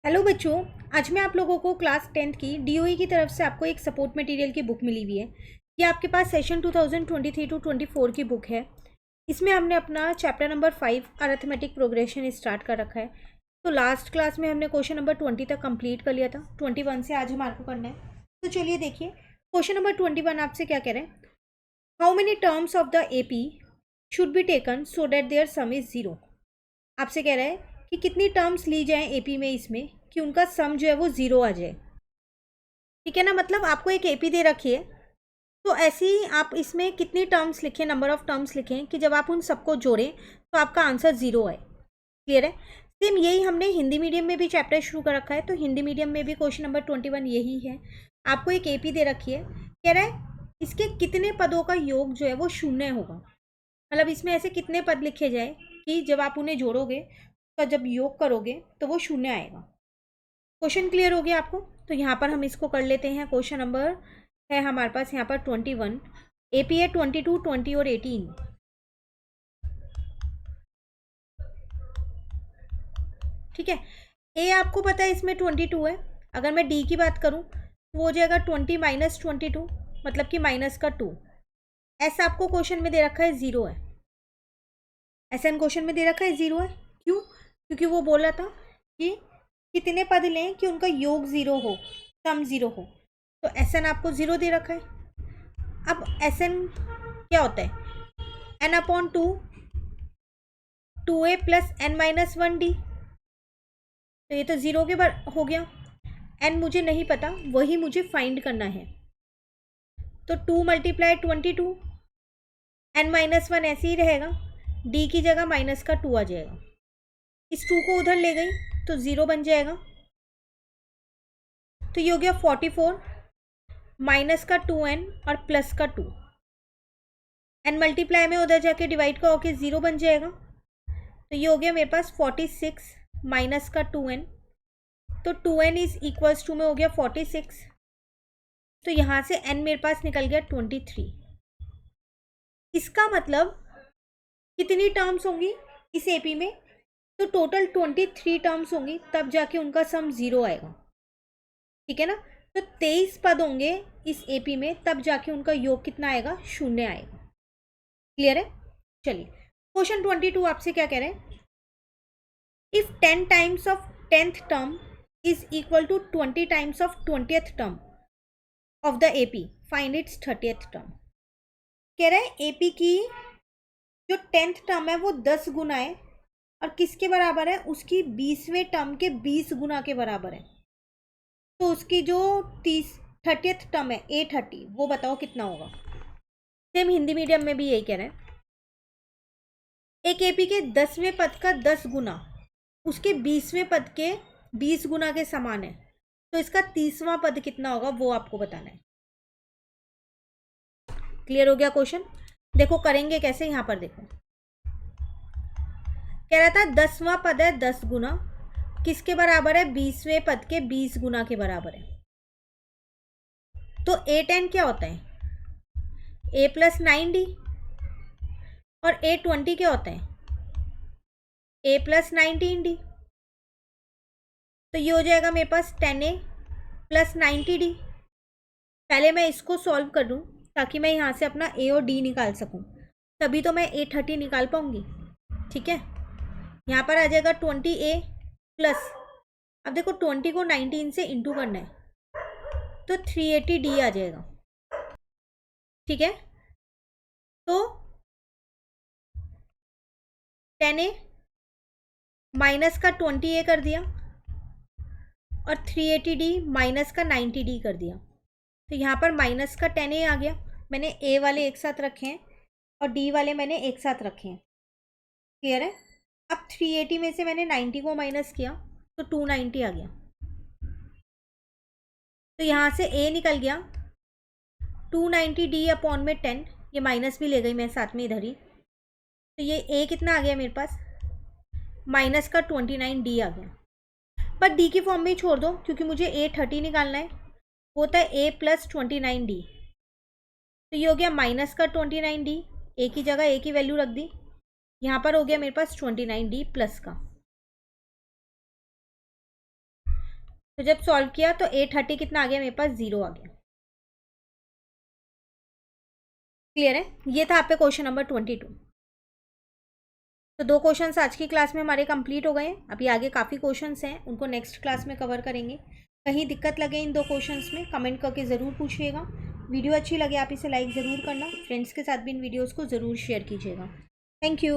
Hello बच्चों। आज मैं आप लोगों को क्लास 10th की डीओई की तरफ से आपको एक सपोर्ट मटेरियल की बुक मिली हुई है। ये आपके पास सेशन 2023 टू 24 की बुक है। इसमें हमने अपना chapter number 5 arithmetic progression start कर रखा है। तो लास्ट क्लास में हमने क्वेश्चन नंबर 20 तक कंप्लीट कर लिया था। 21 से आज हमारे को करना है। तो चलिए देखिए, क्वेश्चन नंबर 21 आपसे क्या कह रहे हैं। How many terms of the AP should be taken so that their sum is zero. आपसे कह रहा है कि कितनी टर्म्स ली जाएं एपी में इसमें कि उनका सम जो है वो ज़ीरो आ जाए। ठीक है ना, मतलब आपको एक एपी दे रखी है, तो ऐसे ही आप इसमें कितनी टर्म्स लिखें, नंबर ऑफ टर्म्स लिखें कि जब आप उन सबको जोड़ें तो आपका आंसर ज़ीरो आए। क्लियर है। सेम यही हमने हिंदी मीडियम में भी चैप्टर शुरू कर रखा है। तो हिंदी मीडियम में भी क्वेश्चन नंबर 21 यही है। आपको एक एपी दे रखी है, कह रहा है इसके कितने पदों का योग जो है वो शून्य होगा। मतलब इसमें ऐसे कितने पद लिखे जाए कि जब आप उन्हें जोड़ोगे तो जब योग करोगे तो वो शून्य आएगा। क्वेश्चन क्लियर हो गया आपको। तो यहाँ पर हम इसको कर लेते हैं। क्वेश्चन नंबर है हमारे पास यहाँ पर 21, एपी है 22, 20 और 18। ठीक है। ए आपको पता है इसमें 22 है। अगर मैं डी की बात करूँ तो वो हो जाएगा 20 माइनस 22, मतलब कि माइनस का 2। एस आपको क्वेश्चन में दे रखा है ज़ीरो है। एस एन क्वेश्चन में दे रखा है ज़ीरो है। क्यों? क्योंकि वो बोला था कि कितने पद लें कि उनका योग ज़ीरो हो, सम ज़ीरो हो। तो एस एन आपको ज़ीरो दे रखा है। अब एस एन क्या होता है, N upon two, 2a plus N minus 1d। तो ये तो ज़ीरो के बार हो गया। एन मुझे नहीं पता, वही मुझे फाइंड करना है। तो 2 मल्टीप्लाई 22, एन माइनस 1 ऐसे ही रहेगा, डी की जगह माइनस का 2 आ जाएगा। इस 2 को उधर ले गई तो ज़ीरो बन जाएगा। तो ये हो गया 44 माइनस का 2n और प्लस का 2। एन मल्टीप्लाई में उधर जाके डिवाइड का होके ज़ीरो बन जाएगा। तो ये हो गया मेरे पास 46 माइनस का 2n। तो 2n इज इक्वल्स टू में हो गया 46। तो यहाँ से n मेरे पास निकल गया 23। इसका मतलब कितनी टर्म्स होंगी इस एपी में, तो टोटल 23 टर्म्स होंगी, तब जाके उनका सम ज़ीरो आएगा। ठीक है ना। तो 23 पद होंगे इस एपी में, तब जाके उनका योग कितना आएगा, शून्य आएगा। क्लियर है। चलिए क्वेश्चन 22 आपसे क्या कह रहे हैं। If 10 times of 10th term is equal to 20 times of 20th term of the AP, find its 30th term. कह रहा है एपी की जो 10th टर्म है वो 10 गुना है और किसके बराबर है, उसकी 20वें टर्म के 20 गुना के बराबर है। तो उसकी जो 30th टर्म है A30, वो बताओ कितना होगा। सेम हिंदी मीडियम में भी यही कह रहे हैं। एक एपी के 10वें पद का 10 गुना उसके 20वें पद के 20 गुना के समान है। तो इसका 30वां पद कितना होगा वो आपको बताना है। क्लियर हो गया क्वेश्चन। देखो करेंगे कैसे, यहां पर देखो कह रहा था 10वां पद है 10 गुना, किसके बराबर है, 20वें पद के 20 गुना के बराबर है। तो A10 क्या होता है, A प्लस 9D, और A20 क्या होता है, A प्लस 19D। तो ये हो जाएगा मेरे पास 10A प्लस 90D। पहले मैं इसको सॉल्व कर दूँ ताकि मैं यहाँ से अपना A और D निकाल सकूँ, तभी तो मैं A30 निकाल पाऊँगी। ठीक है। यहाँ पर आ जाएगा 20A प्लस, अब देखो 20 को 19 से इंटू करना है तो 380D आ जाएगा। ठीक है। तो 10A माइनस का 20A कर दिया और 380D माइनस का 90D कर दिया। तो यहाँ पर माइनस का 10A आ गया। मैंने A वाले एक साथ रखे हैं और D वाले मैंने एक साथ रखे हैं। क्लियर है। अब 380 में से मैंने 90 को माइनस किया तो 290 आ गया। तो यहाँ से A निकल गया 290D अपॉन में 10, ये माइनस भी ले गई मैं साथ में इधर ही। तो ये A कितना आ गया मेरे पास, माइनस का 29D आ गया। पर D की फॉर्म में ही छोड़ दो क्योंकि मुझे A30 निकालना है। वो होता है A प्लस 29D। तो ये हो गया माइनस का 29D, A की जगह A की वैल्यू रख दी। यहाँ पर हो गया मेरे पास 29D प्लस का। तो जब सॉल्व किया तो 830 कितना आ गया मेरे पास, 0 आ गया। क्लियर है? ये था आप पे क्वेश्चन नंबर 22। तो 2 क्वेश्चंस आज की क्लास में हमारे कंप्लीट हो गए हैं। अभी आगे काफ़ी क्वेश्चंस हैं, उनको नेक्स्ट क्लास में कवर करेंगे। कहीं दिक्कत लगे इन 2 क्वेश्चंस में कमेंट करके ज़रूर पूछिएगा। वीडियो अच्छी लगे आप इसे लाइक ज़रूर करना, फ्रेंड्स के साथ भी इन वीडियोज़ को ज़रूर शेयर कीजिएगा। Thank you.